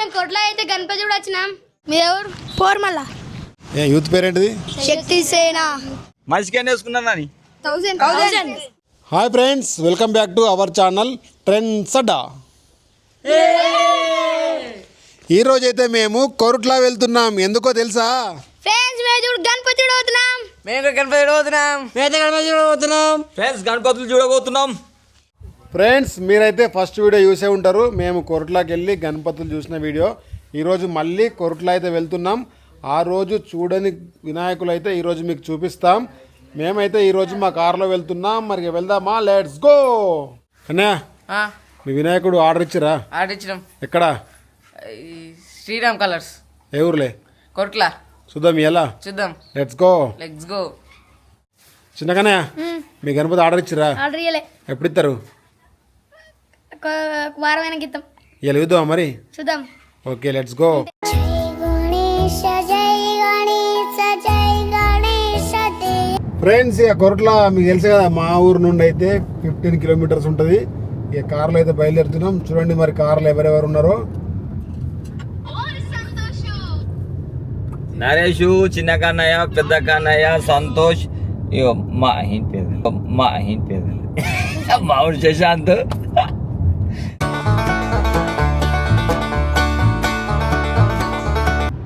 మేము కొట్ల అయితే గణపతి కూడా వచ్చినాం. మీ ఎవరు? ఫోర్మల్ల. యూత్ పేరేంటిది? శక్తి సేన. మనిషికి వేసుకున్నాను. 1000. Hi friends, welcome back to our channel Trends Adda. ఈరోజు అయితే మేము కొరుట్లా వెళ్తున్నాం. ఎందుకో తెలుసా? ఫ్రెండ్స్ మేము చూడు గణపతి చూడబోతున్నాం. గణపతులు చూడబోతున్నాం. ఫ్రెండ్స్ మీరైతే ఫస్ట్ వీడియో చూసే ఉంటారు. మేము కొరుట్లాకి వెళ్ళి గణపతులు చూసిన వీడియో. ఈరోజు మళ్ళీ కొరుట్లా అయితే వెళ్తున్నాం. ఆ రోజు చూడని వినాయకులు అయితే ఈరోజు మీకు చూపిస్తాం. మేమైతే ఈరోజు మా కారులో వెళ్తున్నాం. మరి వెళ్దామా? Let's go. అన్నయ్య, మీ వినాయకుడు ఆర్డర్ ఇచ్చిరా? ఆర్డర్ ఇచ్చినాం. ఎక్కడ? శ్రీరామ్ కలర్స్. ఏ ఊర్లే? కొట్లా. చూద్దాం ఎలా. చూద్దాం. Let's go. Let's go. చిన్నగానే మీ గణపతి ఆర్డర్ ఇచ్చిరా? ఆర్డర్ ఇయ్యలే. ఎప్పుడు ఇస్తారు? ఒక వారమైన క్రితం. ఇలా చూద్దామా మరి? చూద్దాం. Okay let's go. ఫ్రెండ్స్, ఇక కొరట్లా మీకు తెలుసు కదా, మా ఊరు నుండి అయితే 15 కిలోమీటర్స్ ఉంటుంది. ఇక కార్లో అయితే బయలుదేరుతున్నాం. చూడండి మరి కార్లో ఎవరెవరు ఉన్నారో. నరేష్, చిన్న కన్నయ్య, పెద్ద కన్నయ్య, సంతోష్, ఇగో మా ఇంటి పేరు మామూలు శశాంత్.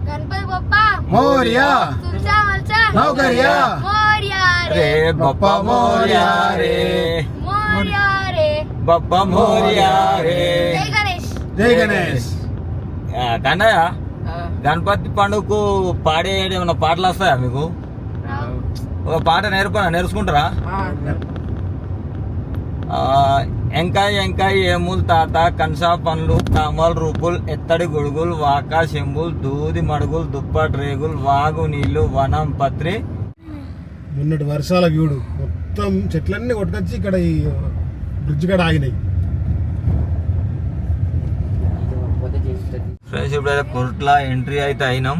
గణపతి బొప్ప మోరియా తులసా మల్సా నౌకరియా మోరియా రే బప్ప మోరియా రే, మోరియా రే. బప్ప మోరియా రే. జై గణేష్. జై గణేష్. కన్నయ్య, గణపతి పండుగకు పాడే ఏమైనా పాటలు వస్తాయా మీకు? ఒక పాట నేర్చుకుంటారా? ఎంకాయ ఎంకాయ ఏముల్ తాత, కన్సా పండ్లు, తామల్ రూపుల్, ఎత్తడి గొడుగులు, వాకా శంబుల్, దూది మడుగులు, దుప్పటి రేగులు, వాగు నీళ్లు, వనం పత్రి. మొన్నటి వర్షాల వ్యూడు మొత్తం చెట్లన్నీ కొట్టుకొచ్చి ఇక్కడ ఈ బ్రిడ్జ్ కాడ ఆగినాయి. ఫ్రెండ్స్, ఇప్పుడైతే కొరుట్లా ఎంట్రీ అయితే అయినాం.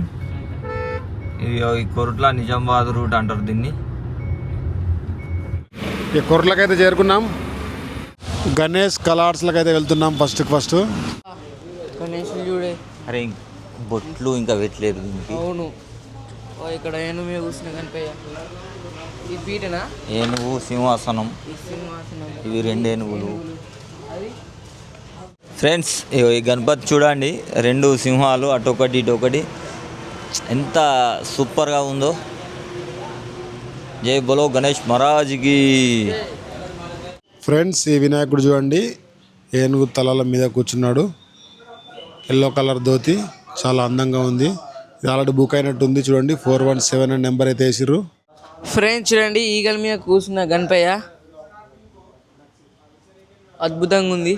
ఈ కొరుట్లా నిజామాబాద్ రూట్ అంటారు దీన్ని. ఈ కొరట్లకైతే చేరుకున్నాం. గణేష్ కలార్స్లకి అయితే వెళ్తున్నాం. ఫస్ట్ గణేష్ చూడే. అరే బొట్లు ఇంకా పెట్టలేదు దీనికి. అవును, ఇక్కడ ఏనుగు మీద కూర్చున్న కనిపయ్య. ఈ పీటనా? ఏనుగు, సింహాసనం. ఈ సింహాసనం. ఇవి 2 ఏనుగులు. ఫ్రెండ్స్, ఈ గణపతి చూడండి, 2 సింహాలు, అటొకటి ఇటొకటి. ఎంత సూపర్గా ఉందో. జై బోలో గణేష్ మహారాజ్కి. ఫ్రెండ్స్, ఈ వినాయకుడు చూడండి, ఏనుగు తలల మీద కూర్చున్నాడు. ఎల్లో కలర్ ధోతి, చాలా అందంగా ఉంది. ఇది ఆల్రెడీ బుక్ అయినట్టుంది. చూడండి 417 అని నెంబర్ అయితే వేసిర్రు. ఫ్రెండ్స్ చూడండి, ఈగల మీద కూర్చున్న గణపయ్య అద్భుతంగా ఉంది.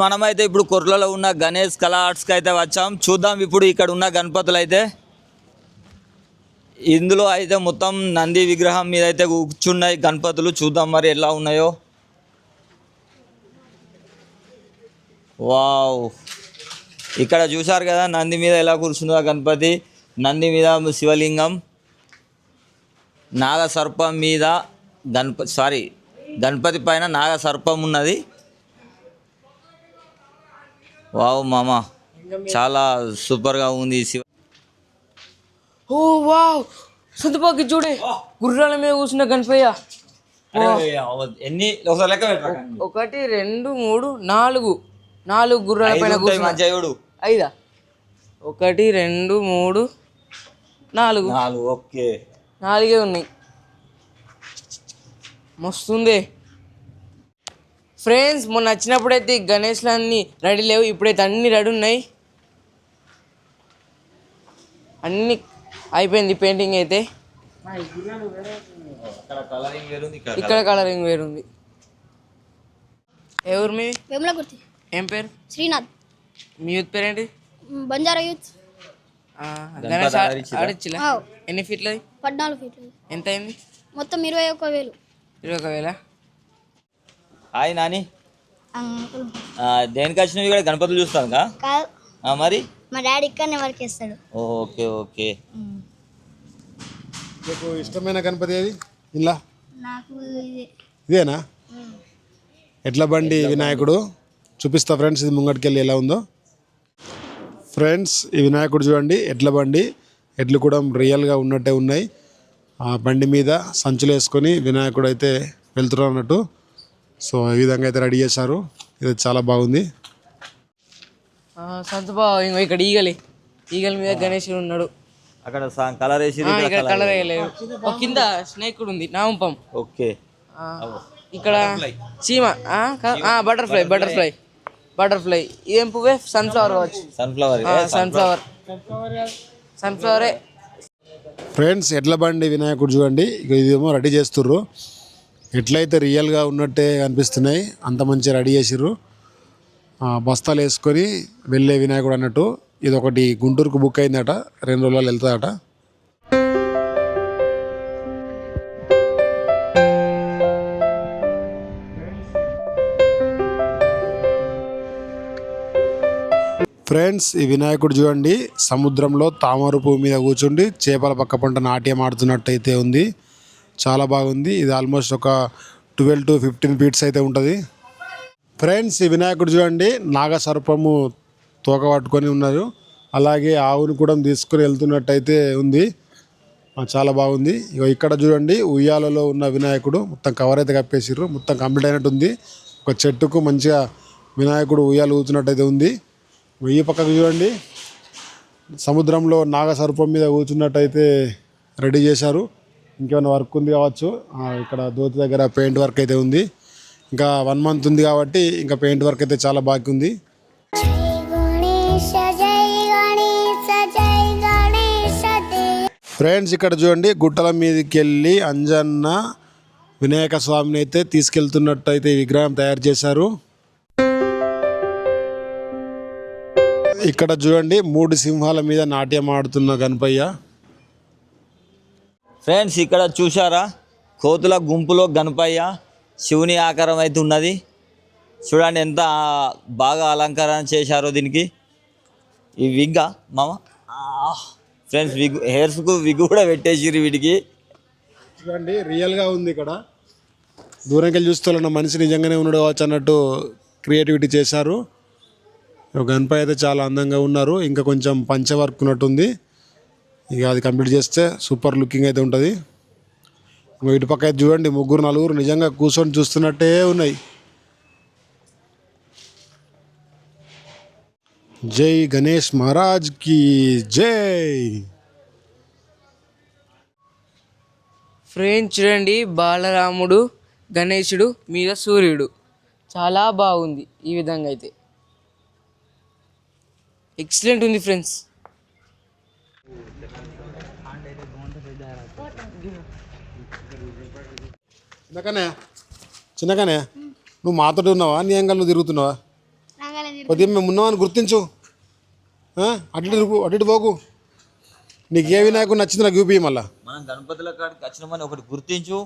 మనమైతే ఇప్పుడు కొర్లలో ఉన్న గణేష్ కళా ఆర్ట్స్కి అయితే వచ్చాం. చూద్దాం ఇప్పుడు ఇక్కడ ఉన్న గణపతులు అయితే. ఇందులో అయితే మొత్తం నంది విగ్రహం మీద అయితే కూర్చున్నాయి గణపతులు. చూద్దాం మరి ఎలా ఉన్నాయో. వావ్, ఇక్కడ చూసారు కదా నంది మీద ఎలా కూర్చుందో గణపతి. నంది మీద శివలింగం, నాగసర్పం మీద గణపతి పైన నాగసర్పం ఉన్నది. వావ్ మామ, చాలా సూపర్గా ఉంది. ఓ వావ్, సంతపాకి చూడే, గుర్రాల మీద కూర్చున్న గణపయ్య. ఎన్ని ఒకసారి లెక్క పెట్టరా? 1 2 3 4 గుర్రాల పైన కూర్చున్న. 5 1 2 3 4 ఓకే, 4 ఉన్నాయి. మస్తుంది. ఫ్రెండ్స్, మొన్న వచ్చినప్పుడైతే గణేష్లు అన్నీ రెడీ లేవు. ఇప్పుడైతే అన్నీ రెడీ ఉన్నాయి. అన్నీ అయిపోయింది పెయింటింగ్ అయితే. ఇక్కడ కలరింగ్ వేరుంది. ఎవరు మీ? వేములకుర్తి. ఏం పేరు? శ్రీనాథ్. మీ యూత్ పేరేంటి? బంజారా యూత్. గణేష్ ఆడిచ్చిలా? ఎన్ని ఫీట్లు? 14 ఫీట్లు. ఎంత అయింది? మొత్తం 21,000. 21,000. హాయ్ నాని, దేనికి వచ్చినవి? ఇక్కడ గణపతులు చూస్తాను కాదు. మరి మా డాడీ ఇక్కడనే వర్క్ చేస్తాడు. Okay okay. మీకు ఇష్టమైన గణపతి ఏది ఇలా? నాకు ఇదేనా? ఎడ్ల బండి వినాయకుడు చూపిస్తా ఫ్రెండ్స్, ఇది ముంగటికెళ్ళి ఎలా ఉందో. ఫ్రెండ్స్ ఈ వినాయకుడు చూడండి, ఎడ్ల బండి, ఎడ్లు కూడా రియల్గా ఉన్నట్టే ఉన్నాయి. ఆ బండి మీద సంచులు వేసుకొని వినాయకుడు అయితే వెళ్తున్నారు అన్నట్టు. సో ఈ విధంగా అయితే రెడీ చేశారు, ఇది చాలా బాగుంది. సంతబాబు ఇంకో ఇక్కడ ఈగల మీద గణేశుడు ఉన్నాడు. అక్కడ కలర్ వేసి ఇక్కడ కలర్ వేయలేదు. కింద స్నేక్ కూడా ఉంది, నామపం. ఓకే. ఇక్కడ చీమ, బటర్ఫ్లై ఏం పువ్వే? సన్ఫ్లవర్ కావచ్చు. సన్ఫ్లవరే. ఫ్రెండ్స్ ఎడ్ల బండి వినాయకుడు చూడండి, ఇక ఇదేమో రెడీ చేస్తుర్రు. ఎట్లయితే రియల్గా ఉన్నట్టే అనిపిస్తున్నాయి, అంత మంచిగా రెడీ చేసిర్రు. బస్తాలు వేసుకొని వెళ్ళే వినాయకుడు అన్నట్టు. ఇది ఒకటి గుంటూరుకు బుక్ అయిందట, 2 రోజులు వెళ్తుందట. ఫ్రెండ్స్ ఈ వినాయకుడు చూడండి, సముద్రంలో తామర పువ్వు మీద కూర్చుండి చేపల పక్క పంట నాట్యం ఆడుతున్నట్టు అయితే ఉంది. చాలా బాగుంది. ఇది ఆల్మోస్ట్ ఒక 12 to 15 ఫీట్స్ అయితే ఉంటుంది. ఫ్రెండ్స్ ఈ వినాయకుడు చూడండి, నాగసర్పము తోక పట్టుకొని ఉన్నారు, అలాగే ఆవును కూడా తీసుకొని వెళ్తున్నట్టు అయితే ఉంది. చాలా బాగుంది. ఇక ఇక్కడ చూడండి ఉయ్యాలలో ఉన్న వినాయకుడు మొత్తం కవర్ అయితే కప్పేసిర్రు, మొత్తం కంప్లీట్ అయినట్టు ఉంది. ఒక చెట్టుకు మంచిగా వినాయకుడు ఉయ్యాలు ఊతున్నట్టు అయితే ఉంది. ఈ పక్కకు చూడండి సముద్రంలో నాగసర్పం మీద కూర్చున్నట్టయితే రెడీ చేశారు. ఇంకేమైనా వర్క్ ఉంది కావచ్చు. ఇక్కడ దోతి దగ్గర పెయింట్ వర్క్ అయితే ఉంది. ఇంకా 1 month ఉంది కాబట్టి ఇంకా పెయింట్ వర్క్ అయితే చాలా బాగా ఉంది. ఫ్రెండ్స్ ఇక్కడ చూడండి గుట్టల మీదకి వెళ్ళి అంజన్న వినాయక స్వామిని అయితే తీసుకెళ్తున్నట్టు అయితే విగ్రహం తయారు చేశారు. ఇక్కడ చూడండి 3 సింహాల మీద నాట్యం ఆడుతున్న గణపయ్య. ఫ్రెండ్స్ ఇక్కడ చూసారా, కోతుల గుంపులో గణపయ్య శివుని ఆకారం అయితే ఉన్నది. చూడండి ఎంత బాగా అలంకరణ చేశారో దీనికి. ఈ విగ్గా మామ ఫ్రెండ్స్ హెయిర్స్కు విగ్ కూడా పెట్టేసిర్రు వీటికి. చూడండి రియల్గా ఉంది. ఇక్కడ దూరంకి వెళ్ళి చూస్తున్న మనిషి నిజంగానే ఉన్నాడు కావచ్చు అన్నట్టు క్రియేటివిటీ చేశారు. గణపయ్య అయితే చాలా అందంగా ఉన్నారు. ఇంకా కొంచెం పంచ వర్క్ ఉన్నట్టుంది. ఇక అది కంప్లీట్ చేస్తే సూపర్ లుకింగ్ అయితే ఉంటుంది. ఇటు పక్క అయితే చూడండి 3-4 నిజంగా కూర్చొని చూస్తున్నట్టే ఉన్నాయి. జై గణేష్ మహారాజ్ కి జై. ఫ్రెండ్స్ చూడండి, బాలరాముడు గణేశుడు మీద సూర్యుడు చాలా బాగుంది. ఈ విధంగా అయితే ఎక్సలెంట్ ఉంది ఫ్రెండ్స్. చిన్నగానే నువ్వు మాతో ఉన్నావా, నీ అంగల్ నువ్వు తిరుగుతున్నావా? కొద్దిగా మేము ఉన్నామని గుర్తించు. అటు పోకు. నీకు ఏ వినాయకుడు నచ్చింది నాకు చూపి. మళ్ళా మనం గణపతుల కాడికి వచ్చినామని ఒకటి గుర్తించు,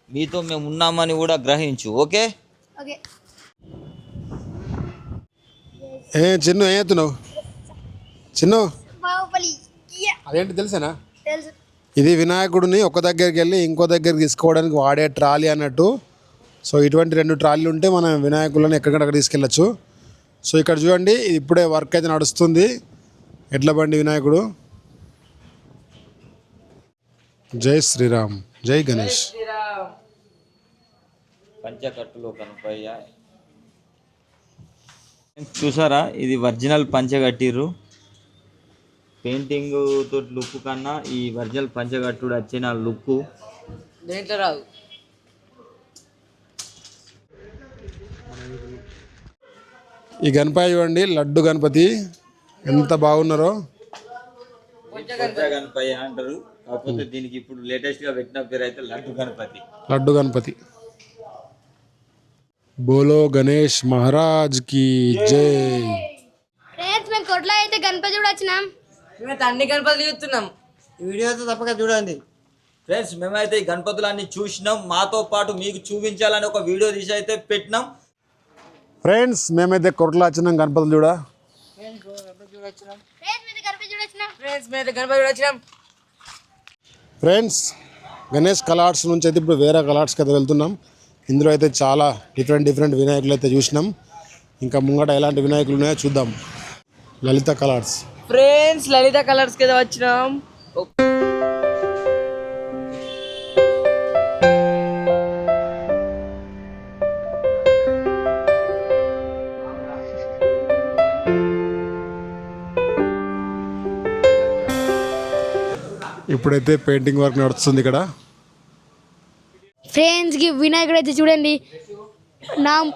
మీతో మేము ఉన్నామని కూడా గ్రహించు. ఓకే చిన్ను ఏం ఎత్తున్నావు? చిన్ను అదేంటి తెలుసానా? ఇది వినాయకుడిని ఒక దగ్గరికి వెళ్ళి ఇంకో దగ్గరికి తీసుకోవడానికి వాడే ట్రాలీ అన్నట్టు. సో ఇటువంటి 2 ట్రాలీలు ఉంటే మనం వినాయకులను ఎక్కడికక్కడ తీసుకెళ్ళచ్చు. సో ఇక్కడ చూడండి ఇప్పుడే వర్క్ అయితే నడుస్తుంది. ఎడ్ల బండి వినాయకుడు. జై శ్రీరామ్, జై గణేష్. పంచకట్టులో గణపయ్య చూసారా, ఇది ఒరిజినల్ పంచగట్టిర్రు. పెయింటింగ్ తోటి లుక్ కన్నా ఈ ఒరిజినల్ పంచగట్టుడు వచ్చిన లుక్ దేంట్లో రాదు. ఈ గణపయ్య చూడండి, లడ్డు గణపతి ఎంత బాగున్నారో. గణపయ్య అంటారు, కాకపోతే దీనికి ఇప్పుడు లేటెస్ట్ గా పెట్టిన పేరు అయితే లడ్డు గణపతి. లడ్డు గణపతి. బోలో గణేష్ మహారాజ్ కి జై. ఫ్రెండ్స్ మేము కొట్ల అయితే గణపతి కూడా వచ్చినాం. మేమైతే అన్ని గణపతులు చూస్తున్నాం. ఈ వీడియో అయితే తప్పక చూడండి ఫ్రెండ్స్. మేమైతే ఈ గణపతులన్నీ చూసినాం, మాతో పాటు మీకు చూపించాలని ఒక వీడియో తీసి అయితే పెట్టినాం. ఫ్రెండ్స్ మేమైతే కొట్ల వచ్చినాం గణపతులు చూడ. ఫ్రెండ్స్ గణేష్ కలార్ట్స్ నుంచి అయితే ఇప్పుడు వేరే కలార్ట్స్కి అయితే వెళ్తున్నాం. ఇందులో అయితే చాలా డిఫరెంట్ వినాయకులు అయితే చూసినాం. ఇంకా ముంగట ఎలాంటి వినాయకులు ఉన్నాయో చూద్దాం. లలిత కలర్స్. ఫ్రెండ్స్ లలిత కలర్స్కి అయితే వచ్చినాం. ఇప్పుడైతే పెయింటింగ్ వర్క్ నడుస్తుంది ఇక్కడ. ఫ్రెండ్స్కి వినాయకుడు అయితే చూడండి, నాకు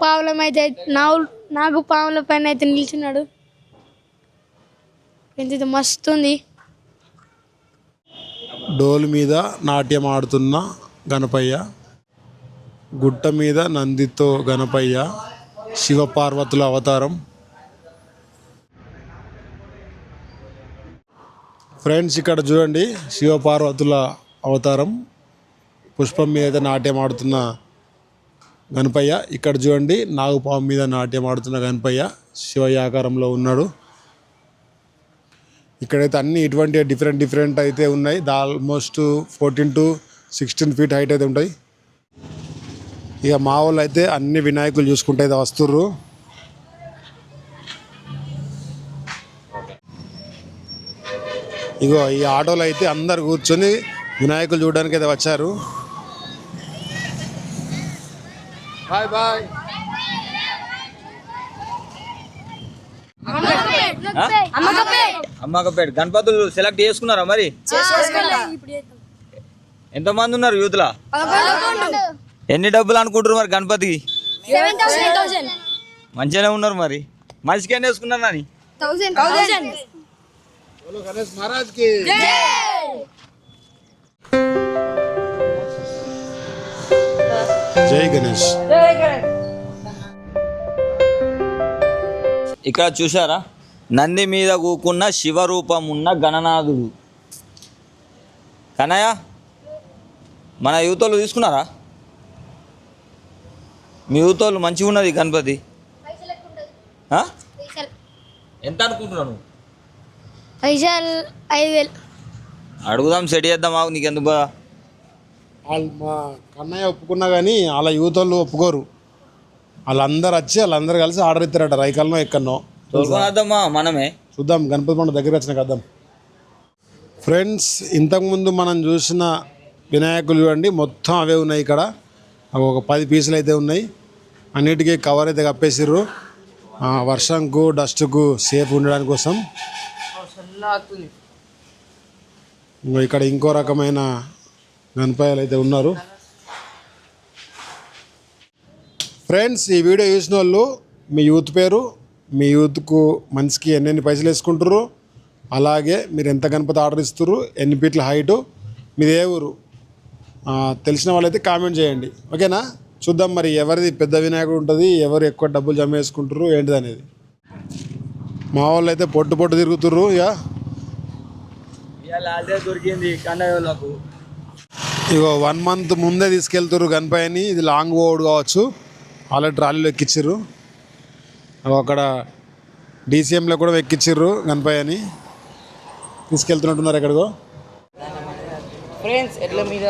పావుల పైన అయితే నిల్చున్నాడు. ఫ్రెండ్స్ ఇది మస్తు ఉంది. డోలు మీద నాట్యం ఆడుతున్న గణపయ్య, గుట్ట మీద నందితో గణపయ్య, శివపార్వతుల అవతారం. ఫ్రెండ్స్ ఇక్కడ చూడండి శివపార్వతుల అవతారం, పుష్పం మీద అయితే నాట్యం ఆడుతున్న గణపయ్య. ఇక్కడ చూడండి నాగుపాము మీద నాట్యం ఆడుతున్న గణపయ్య శివయ్య ఆకారంలో ఉన్నాడు. ఇక్కడైతే అన్ని ఇటువంటి డిఫరెంట్ అయితే ఉన్నాయి. ఆల్మోస్ట్ 14 to 16 feet హైట్ అయితే ఉంటాయి. ఇక మా వాళ్ళు అయితే అన్ని వినాయకులు చూసుకుంటే అయితే వస్తుర్రు. ఇగో ఈ ఆటోలో అయితే అందరు కూర్చొని వినాయకులు చూడడానికి అయితే వచ్చారు. బాయ్ అమ్మకపేట గణపతులు సెలెక్ట్ చేసుకున్నారా మరి? ఎంతమంది ఉన్నారు యూత్లా? ఎన్ని డబ్బులు అనుకుంటారు మరి గణపతికి? 7,000. మంచిగానే ఉన్నారు మరి. మనిషికి ఎన్ని వేసుకున్నారు అని? 1,000. గణేష్ మహారాజ్ కి జై గణేష్. ఇక్కడ చూసారా నంది మీద కూకున్న శివరూపం ఉన్న గణనాథుడు. కన్నయ్య మన యూతోళ్ళు తీసుకున్నారా? మీ యూతోళ్ళు మంచిగా ఉన్నది గణపతి. ఆ? ఎంత అనుకుంటున్నాను? 5,000. అడుగుదాం, సెట్ చేద్దాం. ఆగు, నీకెందుకు బాధ? వాళ్ళు మా కన్నయ్య ఒప్పుకున్నా కానీ వాళ్ళ యూత్ వాళ్ళు ఒప్పుకోరు. వాళ్ళందరూ కలిసి ఆర్డర్ ఇస్తారట రైకల్నో ఎక్కడనో. తోలుకొనిద్దామా మనమే? చూద్దాం గణపతి పండుగ దగ్గర వచ్చిన కద్దాం. ఫ్రెండ్స్ ఇంతకుముందు మనం చూసిన వినాయకులు చూడండి మొత్తం అవే ఉన్నాయి. ఇక్కడ అవి ఒక 10 పీసులు అయితే ఉన్నాయి. అన్నిటికీ కవర్ అయితే కప్పేసిర్రు వర్షంకు డస్ట్కు సేఫ్ ఉండడానికి కోసం. ఇక్కడ ఇంకో రకమైన గణపయ్యలు అయితే ఉన్నారు. ఫ్రెండ్స్ ఈ వీడియో చూసిన వాళ్ళు మీ యూత్ పేరు, మీ యూత్కు మనిషికి ఎన్ని పైసలు వేసుకుంటారు, అలాగే మీరు ఎంత గణపతి ఆర్డర్ ఇస్తారు, ఎన్ని ఫీట్ల హైటు, మీది ఏ ఊరు తెలిసిన వాళ్ళైతే కామెంట్ చేయండి. ఓకేనా? చూద్దాం మరి ఎవరిది పెద్ద వినాయకుడు ఉంటుంది, ఎవరు ఎక్కువ డబ్బులు జమ వేసుకుంటారు ఏంటిది అనేది. మా వాళ్ళు అయితే పొట్టు తిరుగుతుర్రు. దొరికింది కన్నయ్యలకు. ఇగో 1 month ముందే తీసుకెళ్తారు గణపయ్యని. ఇది లాంగ్ పోవుడు కావచ్చు. ఆల్రెడీ ట్రాలీలో ఎక్కిచ్చిర్రు. అక్కడ డీసీఎంలో కూడా ఎక్కిచ్చిర్రు గణపయ్యని. తీసుకెళ్తున్నట్టున్నారు ఎక్కడికో. ఫ్రెండ్స్ ఎడ్ల మీద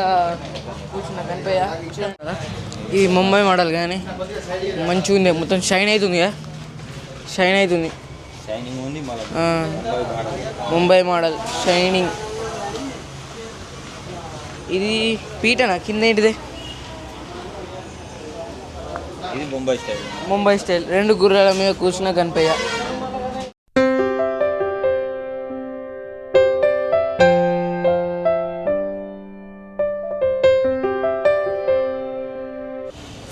కూర్చున్న గణపయ్య ఇది ముంబై మోడల్ కానీ మంచిగా ఉంది. మొత్తం షైన్ అవుతుంది కదా, షైన్ అవుతుంది. Mumbai model shining. ఇది పీటనా కింద ఏంటిది? ఇది ముంబై స్టైల్. ముంబై స్టైల్ 2 గుర్రాల మీద కూర్చున్న గణపయ్య.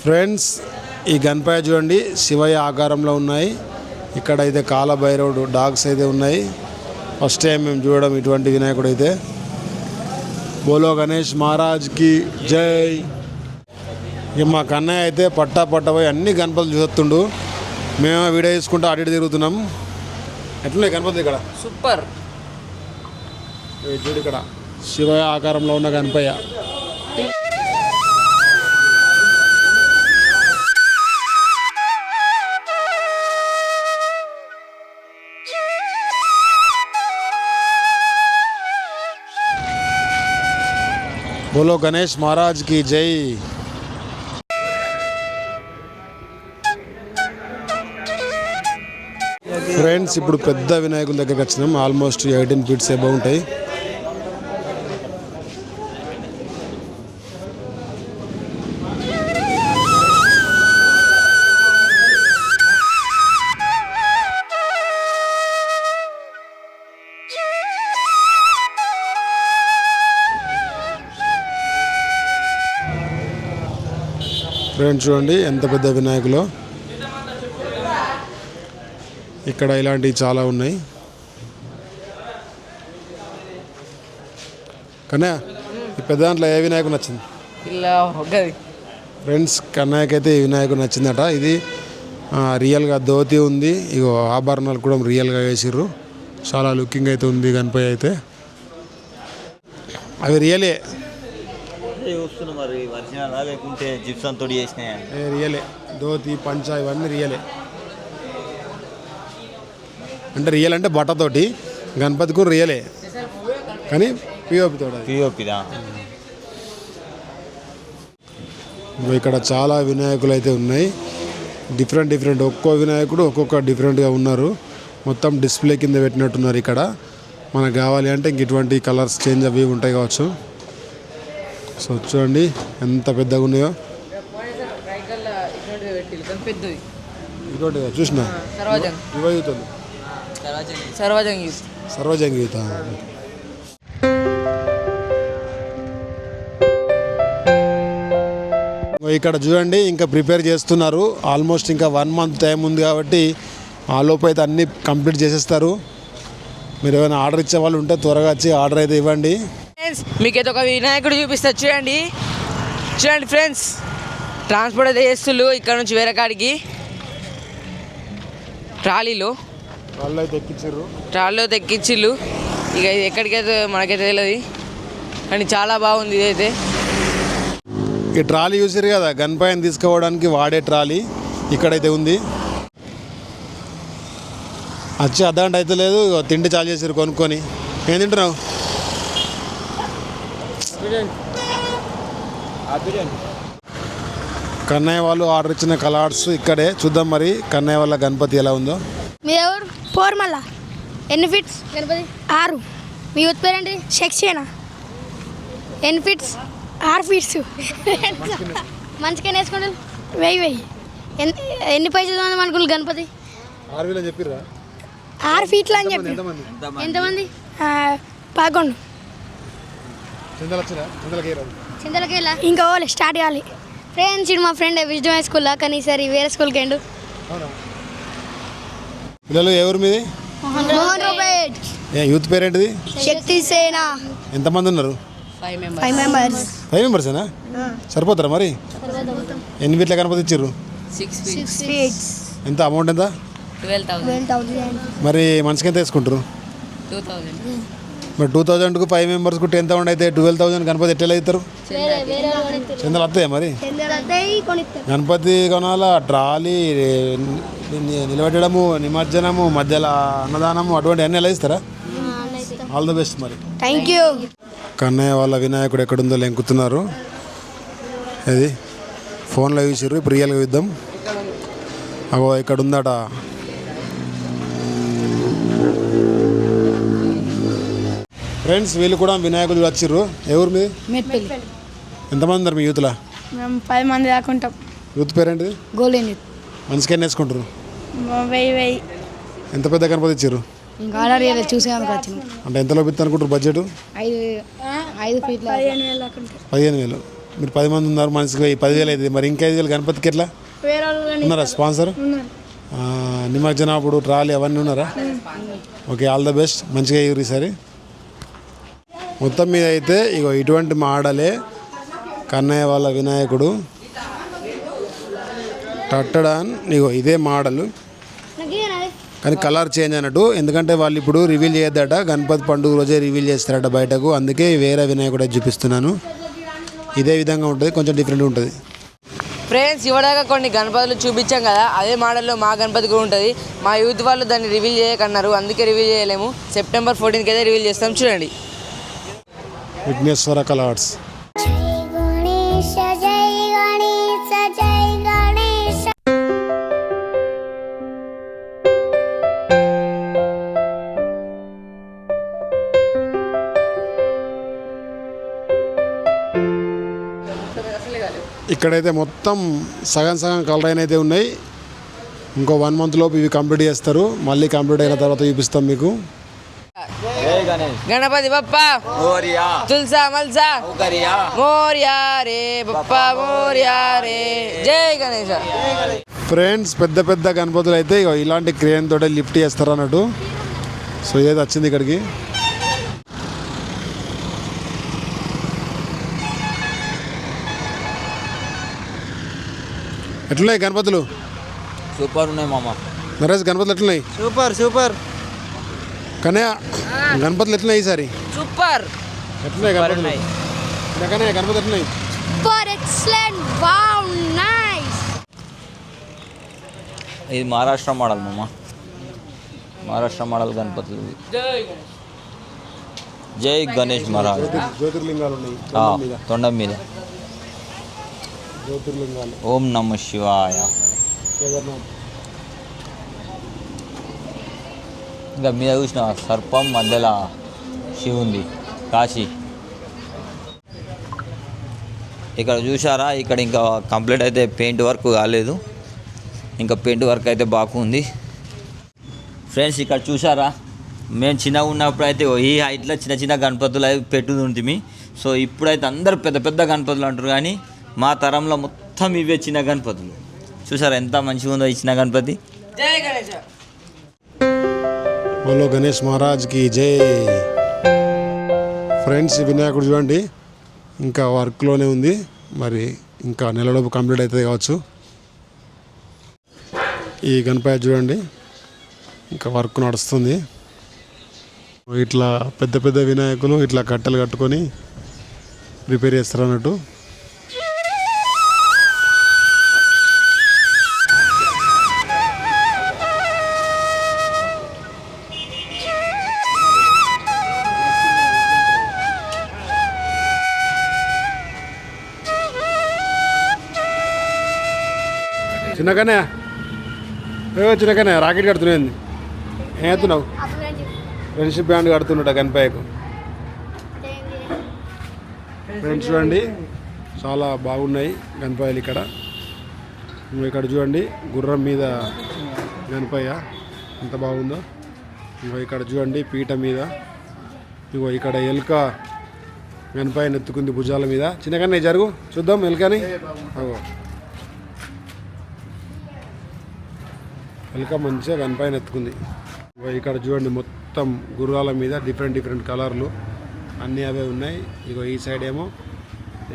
ఫ్రెండ్స్ ఈ గణపయ్య చూడండి శివయ్య ఆకారంలో ఉన్నాయి. ఇక్కడ అయితే కాలభైరవుడు డాగ్స్ అయితే ఉన్నాయి. ఫస్ట్ టైం మేము చూడడం ఇటువంటి వినాయకుడు అయితే. బోలో గణేష్ మహారాజ్కి జై. ఇక మా కన్నయ్య అయితే పట్టపోయి అన్ని గణపతులు చూస్తుండు. మేము వీడియో తీసుకుంటూ అటు ఇటు తిరుగుతున్నాం. ఎట్లున్నాయి గణపతి ఇక్కడ? సూపర్. చూడు ఇక్కడ శివయ్య ఆకారంలో ఉన్న గణపయ్య. బోలో గణేష్ మహారాజ్ కి జై. ఫ్రెండ్స్ ఇప్పుడు పెద్ద వినాయకుల దగ్గరికి వచ్చినాం. ఆల్మోస్ట్ 18 ఫీట్స్ అబౌవ్ ఉంటాయి. ఫ్రెండ్స్ చూడండి ఎంత పెద్ద వినాయకులు. ఇక్కడ ఇలాంటివి చాలా ఉన్నాయి. కన్నయ్య ఈ పెద్ద దాంట్లో ఏ వినాయకుడు నచ్చింది? ఇలా ఒక్కది ఫ్రెండ్స్ కన్నయ్యకి అయితే ఈ వినాయకుడు నచ్చిందట. ఇది రియల్గా ధోతి ఉంది. ఇగో ఆభరణాలు కూడా రియల్గా వేసిర్రు. చాలా లుకింగ్ అయితే ఉంది గణపతి అయితే. అవి రియలే చూస్తున్నా మరి ఒరిజినల్ లేకుంటే జిప్సన్ తోటి చేసినాయి. రియలే ధోతి పంచ ఇవన్నీ రియలే. అంటే రియల్ అంటే బట్టతోటి, గణపతి కూడా రియలే కానీ పిఓపిదా. ఇక్కడ చాలా వినాయకులు అయితే ఉన్నాయి. డిఫరెంట్ ఒక్కో వినాయకుడు ఒక్కొక్క డిఫరెంట్గా ఉన్నారు. మొత్తం డిస్ప్లే కింద పెట్టినట్టున్నారు. ఇక్కడ మనకు కావాలి అంటే ఇంక ఇటువంటి కలర్స్ చేంజ్ అవి ఉంటాయి కావచ్చు. సో చూడండి ఎంత పెద్దగా ఉన్నాయో. ఇంకోటి చూసినా సర్వజంగీత. ఇక్కడ చూడండి ఇంకా ప్రిపేర్ చేస్తున్నారు. ఆల్మోస్ట్ ఇంకా 1 మంత్ టైం ఉంది కాబట్టి ఆ లోపు అయితే అన్నీ కంప్లీట్ చేసేస్తారు. మీరు ఏమైనా ఆర్డర్ ఇచ్చే వాళ్ళు ఉంటే త్వరగా వచ్చి ఆర్డర్ అయితే ఇవ్వండి. మీకైతే ఒక వినాయకుడు చూపిస్తా చూడండి. ఫ్రెండ్స్ ట్రాన్స్పోర్ట్ అయితే చేస్తుళ్ళు ఇక్కడ నుంచి వేరే కాడికి ట్రాలీలో ఎక్కించిళ్ళు. ఇక ఇది ఎక్కడికైతే మనకైతే తెలియదు కానీ చాలా బాగుంది ఇదైతే. ఈ ట్రాలీ చూసారు కదా, గణపతిని తీసుకోవడానికి వాడే ట్రాలీ ఇక్కడైతే ఉంది. వచ్చి అర్ధగంట అయితే లేదు, తిండి చాలు చేసారు కొనుక్కొని. ఏం తింటున్నావు? కన్నయ్య వాళ్ళు ఆర్డర్ ఇచ్చిన కలర్స్ ఇక్కడే చూద్దాం. మరి కన్నయ్య వాళ్ళ గణపతి ఎలా ఉందో. మీ ఎవరు? పోర్మల్ల. ఎన్ని ఫీట్స్ గణపతి? 6. మీ యూత్ పేరేంటి? సెక్సేనా. ఎన్ని ఫీట్స్? 6 ఫీట్స్. మంచిగా వేసుకోండి. వెయ్యి ఎన్ని పైసలు అనుకున్నారు గణపతి? 6,000 చెప్పిర్రా? 6 ఫీట్లు అని చెప్పి. ఎంతమంది? 11. చింతలకి వెళ్ళా ఇంకా పోలే, స్టార్ట్ చేయాలి. ఫ్రెండ్స్ ఇది మా ఫ్రెండ్ విజ్డమ్ హై స్కూల్లో, కానీ ఈసారి వేరే స్కూల్కి వెండు. పిల్లలు ఎవరు మీది? యూత్ పేరేంటిది? శక్తి సేన. ఎంతమంది ఉన్నారు? 5 మెంబర్స్. 5 మెంబర్సేనా? సరిపోతారా మరి? ఎన్ని ఫీట్ల గణపతి ఇచ్చారు? 6 ఫీట్స్. ఎంత అమౌంట్ ఎంత? 12,000. మరి మనిషికి ఎంత వేసుకుంటారు? 2,000. మరి 2,000కు 5 మెంబర్స్కు 10,000 అయితే 12,000 గణపతి ఎట్లా అవుతారు? చందలు వస్తాయా మరి? గణపతి కొనాలా, ట్రాలీ నిలబెట్టడము, నిమజ్జనము, మధ్యలో అన్నదానము, అటువంటి అన్నీ ఎలా ఇస్తారా? ఆల్ ద బెస్ట్ మరి. Thank you. కన్నయ్య వాళ్ళ వినాయకుడు ఎక్కడుందో లెంకుతున్నారు. అది ఫోన్లో చూసారు, ఇప్పుడు రియల్గా ఇద్దాం. అగో ఇక్కడ ఉందట. ఫ్రెండ్స్ వీళ్ళు కూడా వినాయకుడు వచ్చిర్రు. ఎవరు మీది? మెట్పల్లి. ఎంతమంది ఉన్నారు మీ యూత్లో? మేము 10 మంది దాకుంటాం. యూత్ పేరేంటిది? గోలేని. మనిషికి ఎన్ని వేసుకుంటారు? 1000. ఎంత పెద్ద గణపతి ఇచ్చారు? ఇంకా ఆర్డర్ చేయలేదు, చూసేందుకు వచ్చింది. అంటే ఎంతలో బిత్తు అనుకుంటారు బడ్జెట్? 5 ఫీట్ల 15,000. మీరు 10 మంది ఉన్నారు, మనిషికి 10,000 అవుతుంది. మరి ఇంకా 5,000 గణపతికి ఎట్లా? ఉన్నారా స్పాన్సర్? నిమజ్జనం అప్పుడు ట్రాలీ అవన్నీ ఉన్నారా? Okay, all the best. మంచిగా ఇవ్వరు ఈసారి. మొత్తం మీద అయితే ఇగో ఇటువంటి మోడలే కన్నయ్య వాళ్ళ వినాయకుడు. టట్టడాన్ ఇగో ఇదే మోడలు కానీ కలర్ చేంజ్ అన్నట్టు. ఎందుకంటే వాళ్ళు ఇప్పుడు రివీల్ చేయొద్దట, గణపతి పండుగ రోజే రివీల్ చేస్తారట బయటకు. అందుకే వేరే వినాయకుడు చూపిస్తున్నాను. ఇదే విధంగా ఉంటుంది, కొంచెం డిఫరెంట్ ఉంటుంది. ఫ్రెండ్స్ ఇవ్వడాక కొన్ని గణపతులు చూపించాం కదా, అదే మోడల్లో మా గణపతి కూడా ఉంటుంది. మా యూత్ వాళ్ళు దాన్ని రివీల్ చేయకన్నారు, అందుకే రివీల్ చేయలేము. సెప్టెంబర్ 14కి అయితే రివీల్ చేస్తాం. చూడండి. విఘ్నేశ్వర కలర్స్. गणेश जय गणेश जय गणेश ఇక్కడైతే మొత్తం సగం సగం కలర్ అయితే ఉన్నాయి. ఇంకో 1 month లోపు ఇవి కంప్లీట్ చేస్తారు. మళ్ళీ కంప్లీట్ అయిన తర్వాత చూపిస్తాం మీకు. జై గణేష్ గణపతి బప్ప మోరియా తుల్సా మల్సా సౌకర్యా మోర్యా రే బప్ప మోర్యా రే జై గణేష. ఫ్రెండ్స్ పెద్ద పెద్ద గణపతులు అయితే ఇగో ఇలాంటి క్రేన్ తోటే లిఫ్ట్ చేస్తారు అన్నట్టు. సో ఏది వచ్చింది ఇక్కడికి. ఎట్లున్నాయి గణపతులు? సూపర్ ఉన్నాయి మామ. నరేష్ గణపతులు ఎట్లున్నాయి? Super super. కనే గణపతులు ఎట్లున్నాయి ఈసారి? సూపర్ ఎట్లున్నాయి గణపతులు? కనే గణపతులు ఎట్లున్నాయి? Super excellent wow nice. ఇది మహారాష్ట్ర మోడల్ మామ. మహారాష్ట్ర మోడల్ గణపతులు ఇవి. జై గణేష్ మహారాజ్. జ్యోతిర్లింగాలు ఉన్నాయి ఆ, తొండం మీద. తొండం మీద జ్యోతిర్లింగాలు. ఓం నమ శివాయ. కేదార్నాథ్. ఇంకా మీద చూసిన సర్పం మధ్యలో శివుంది కాశీ. ఇక్కడ చూసారా, ఇక్కడ ఇంకా కంప్లీట్ అయితే పెయింట్ వర్క్ కాలేదు. ఇంకా పెయింట్ వర్క్ అయితే బాగుంది. ఫ్రెండ్స్ ఇక్కడ చూసారా, మేము చిన్నగా ఉన్నప్పుడు అయితే ఈ హైట్లో చిన్న చిన్న గణపతులు అవి పెట్టుతుంటిమి. సో ఇప్పుడైతే అందరు పెద్ద పెద్ద గణపతులు అంటారు, కానీ మా తరంలో మొత్తం ఇవే చిన్న గణపతులు. చూసారా ఎంత మంచిగా ఉందో ఈ చిన్న గణపతి. జై గణేష. బోలో గణేష్ మహారాజ్కి జై. ఫ్రెండ్స్ వినాయకుడు చూడండి ఇంకా వర్క్లోనే ఉంది. మరి ఇంకా నెలలోపు కంప్లీట్ అవుతుంది కావచ్చు. ఈ గణపతి చూడండి ఇంకా వర్క్ నడుస్తుంది. ఇట్లా పెద్ద పెద్ద వినాయకులు ఇట్లా కట్టెలు కట్టుకొని రిపేర్ చేస్తారు అన్నట్టు. చిన్నగానే చిన్నగానే రాకెట్ కడుతున్నాయి. ఏం అవుతున్నావు? ఫ్రెండ్షిప్ బ్యాండ్ కడుతున్నాడు గణపయ్యకు. ఫ్రెండ్స్ చూడండి చాలా బాగున్నాయి గణపయ్యలు ఇక్కడ. ఇక్కడ చూడండి గుర్రం మీద గణపయ్య ఎంత బాగుందో. ఇంకో ఇక్కడ చూడండి పీట మీద. ఇగో ఇక్కడ ఎలుక గణపయ్యని ఎత్తుకుంది భుజాల మీద. చిన్నగానే జరుగు చూద్దాం ఎలుకని. అగో ఎలుక మంచిగా గణపయ్యని ఎత్తుకుంది. ఇక్కడ చూడండి మొత్తం గుర్రాల మీద డిఫరెంట్ డిఫరెంట్ కలర్లు అన్నీ అవే ఉన్నాయి. ఇగో ఈ సైడ్ ఏమో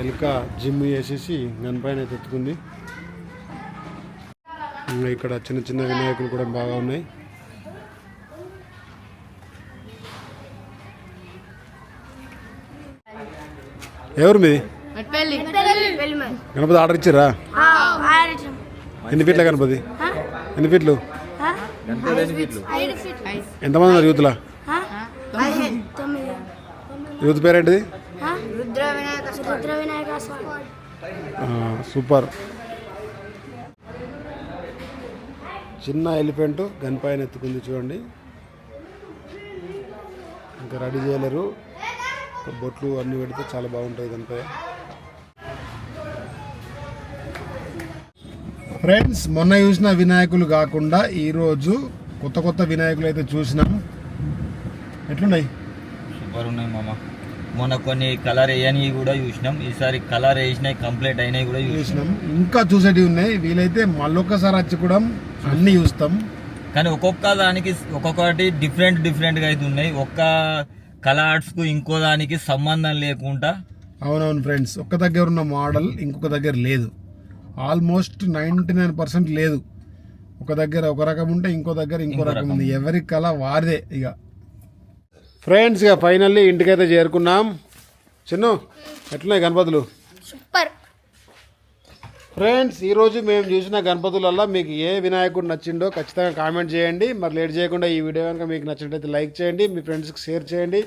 ఎలుక జిమ్ చేసేసి గణపయ్యని ఎత్తుకుంది. ఇక్కడ చిన్న చిన్న వినాయకులు కూడా బాగా ఉన్నాయి. ఎవరు మీది? గణపతి ఆర్డర్ ఇచ్చారా? ఎన్ని ఫీట్ల గణపతి? ఎన్ని ఫీట్లు? ఎంతమంది ఉన్నారు యూత్లా? యూత్ పేరేంటిది? సూపర్. చిన్న ఎలిఫెంట్ గణపయ్యని ఎత్తుకుంది చూడండి. ఇంకా రెడీ చేయలేరు. బొట్లు అన్నీ పెడితే చాలా బాగుంటుంది గణపయ్య. ఫ్రెండ్స్ మొన్న చూసిన వినాయకులు కాకుండా ఈరోజు కొత్త కొత్త వినాయకులు అయితే చూసినాం. ఎట్లున్నాయి? సూపర్ ఉన్నాయి మామ. మొన్న కొన్ని కలర్ వేయనివి కూడా చూసినాం. ఈసారి కలర్ వేసినాయి కంప్లీట్ అయినాయి కూడా చూసినాం. ఇంకా చూసేటివి ఉన్నాయి. వీలైతే మళ్ళొక్కసారి వచ్చి కూడా అన్నీ చూస్తాం. కానీ ఒక్కొక్క దానికి ఒక్కొక్కటి డిఫరెంట్ డిఫరెంట్గా అయితే ఉన్నాయి. ఒక్క కలర్స్కు ఇంకో దానికి సంబంధం లేకుండా. అవునవును ఫ్రెండ్స్, ఒక్క దగ్గర ఉన్న మోడల్ ఇంకొక దగ్గర లేదు. ఆల్మోస్ట్ 99% లేదు. ఒక దగ్గర ఒక రకం ఉంటే ఇంకో దగ్గర ఇంకో రకం ఉంది. ఎవరి కళ వారిదే. ఇక ఫ్రెండ్స్ ఇక ఫైనల్లీ ఇంటికైతే చేరుకున్నాం. చిన్ను ఎట్లున్నాయి గణపతులు? సూపర్. ఫ్రెండ్స్ ఈరోజు మేము చూసిన గణపతులలో మీకు ఏ వినాయకుడు నచ్చిండో ఖచ్చితంగా కామెంట్ చేయండి. మరి లేట్ చేయకుండా ఈ వీడియో కనుక మీకు నచ్చినట్లయితే లైక్ చేయండి, మీ ఫ్రెండ్స్కి షేర్ చేయండి.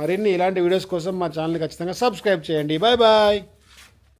మరిన్ని ఇలాంటి వీడియోస్ కోసం మా ఛానల్ని ఖచ్చితంగా సబ్స్క్రైబ్ చేయండి. Bye bye.